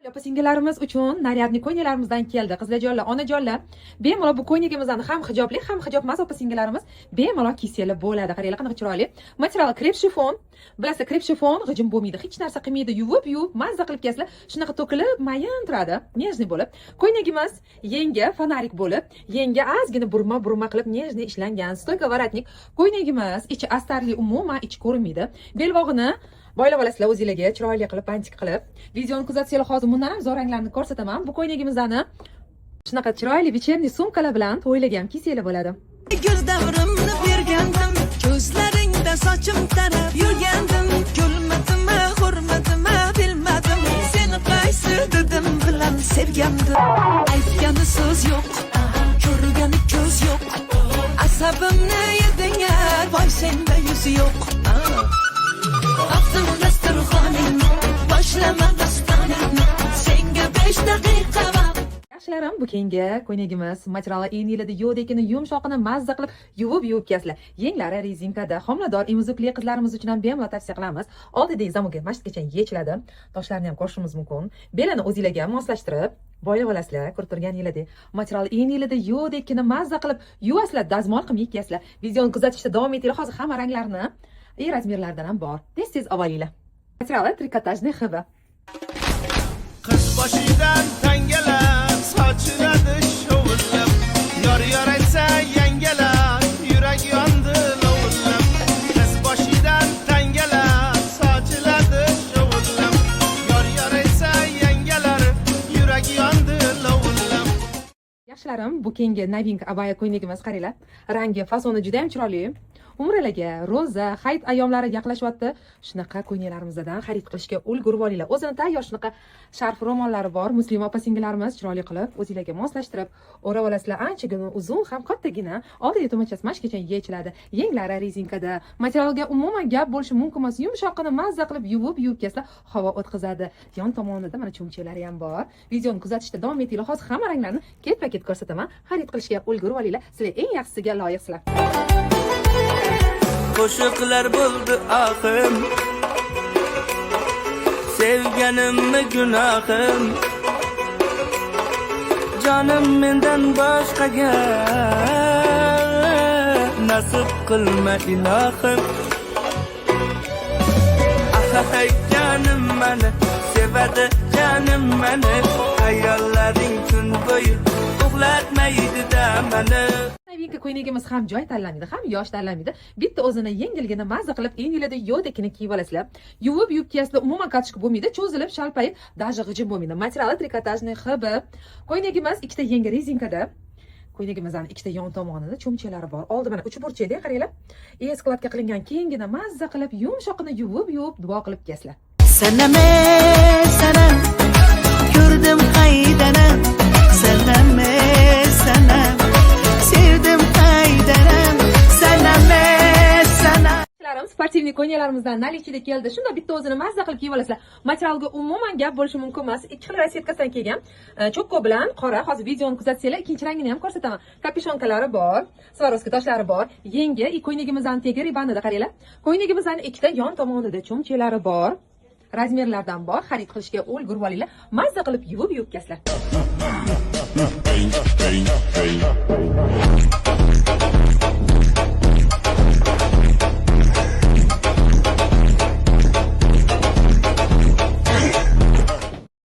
Opa-singillarimiz uchun naryadni ko'ylaklarimiizdan keldi. Qizlarjonlar, onajonlar, bemalol bu ko'ylagimizdan ham hijobli, ham hijob emas opa-singillarimiz bemalol kiysanglar bo'ladi. Qaranglar, qanaqa chiroyli. Material krep shifon. Bilasizlar, krep shifon g'ijim bo'lmaydi, hech narsa qilmaydi. Yuvib, mazza qilib kiysanglar, shunaqa to'kilib, mayin turadi, nejniy bo'lib. Ko'ylagimiz yengi fonarik bo'lib, yengi ozgina burma qilib nejniy ishlangan. Stoyka varatnik. Ko'ylagimiz ichi astarli, umuman ichi ko'rinmaydi. Belbog'ini boylab olasizlar o'zingizlarga chiroyli qilib, bantik qilib. Videoni kuzatsanglar hozir bundan ham zo'r ranglarni ko'rsataman. Bu ko'ylagimizni shunaqa chiroyli вечерний sumkalar bilan to'ylarga ham kiysanglar bo'ladi. Göz davrimni bergandim, ko'zlaringda sochim tarab yurgandim. Kulmadimmi, hurmatimi bilmadim. Seni qaysi dedim bilan sevgandim. Aytgani so'z yo'q, ko'rgani ko'z yo'q. Asabimni yeding, voy senda yuz yo'q. Attım dasturxoning, boshlama dastaning. Senga 5 daqiqa vaqt. Yaxshilarim, bu keyingi ko'ylagimiz materiali enilida yo'dekini yumshoqini mazza qilib yuvib kiysanglar. Yenglari rezinkada, homilador, emizukli qizlarimiz uchun ham bemalol tavsiya qilamiz. Oldidagi zamoga masjidgacha yechiladi. Toshlarni ham ko'rishimiz mumkin. Belini o'zingizlarga moslashtirib boylab olasizlar. Ko'rib turganingizdek, material enilida yo'dekini mazza qilib yuvasizlar, dazmol qilib kiysanglar. Videoni kuzatishda davom etinglar. Hozir hamma ranglarni razmerlardan ham bor. Tez olinglar. Materiali trikotajniy hiba. Qiz boshidan tangalar sochiladi shovullab, yor aytsa yangalar yurak yondi lovullab. Qiz boshidan tangalar sochiladi shovullab, yor aytsa yangalar yurak yondi lovullab. Yaxshilarim, bu keyingi novink abaya ko'ylagimiz qaranglar. Rangi, fasoni juda ham chiroyli. Umralarga, ro'za, hayit ayyomlari yaqinlashyapti. Shunaqa ko'ylaklarimiizdan xarid qilishga ulgurib olinglar. O'zini tayyor shunaqa sharf ro'mollari bor. Muslim opa-singillarimiz chiroyli qilib, o'zingizlarga moslashtirib, o'rab olasizlar. Anchagina uzun ham kattagina. Oldiga to'machasi mashgacha yechiladi. Yenglari rezinkada. Materialga umuman gap bo'lishi mumkin emas. Yumshoqini mazza qilib yuvib kiysanglar, havo o'tkazadi. Yon tomonida mana cho'mchalari ham bor. Videoni kuzatishda davom etinglar. Hozir hamma ranglarni ketma-ket ko'rsataman. Xarid qilishga ulgurib olinglar. Sizlar eng yaxshisiga loyiqsizlar. Qo'shiqlar bo'ldi oxim, sevganimni gunohim, jonim mendan boshqaga nasib qilma ilohim. Ahay jonim meni sevadi, jonim meni hayollaring kun bo'yi uxlatmaydi-da meni. Novink ko'ylagimiz ham joy tanlamaydi, ham yosh tanlamaydi. Bitta o'zini yengilgina mazza qilib, enilida yo'dekini kiyib olasizlar. Yuvib kiysanglar, umuman katishki bo'lmaydi, cho'zilib, shalpayib, даже g'ijim bo'lmaydi. Materiali trikotajniy hibi. Ko'ylagimiz ikkita yengi rezinkada. Ko'ylagimizning ikkita yon tomonida cho'mchalari bor. Oldi mana uch burchakda, qaranglar. Skladka qilingan keyingina mazza qilib, yumshoqini yuvib, duo qilib kiysanglar. Saname, sanam, ko'rdim haydana. Saname, sanam, sevdim haydaram. Saname, sanam. Sportivniy ko'ylaklarimiizdan nalichida keldi. Shunda bitta o'zini mazza qilib kiyib olasizlar. Materialga umuman gap bo'lishi mumkin emas. Ikki xil rasyetkasidan kelgan. Cho'kko bilan qora. Hozir videoni kuzatsanglar, ikkinchi rangini ham ko'rsataman. Kapishonkalari bor, Swarovski toshlari bor. Yengi ko'ylagimizdan tegi ribanida qaranglar. Ko'ylagimizdan ikkita yon tomonida cho'mchalari bor. Razmerlardan bor. Xarid qilishga ulgurib olinglar. Mazza qilib yuvib kiysanglar.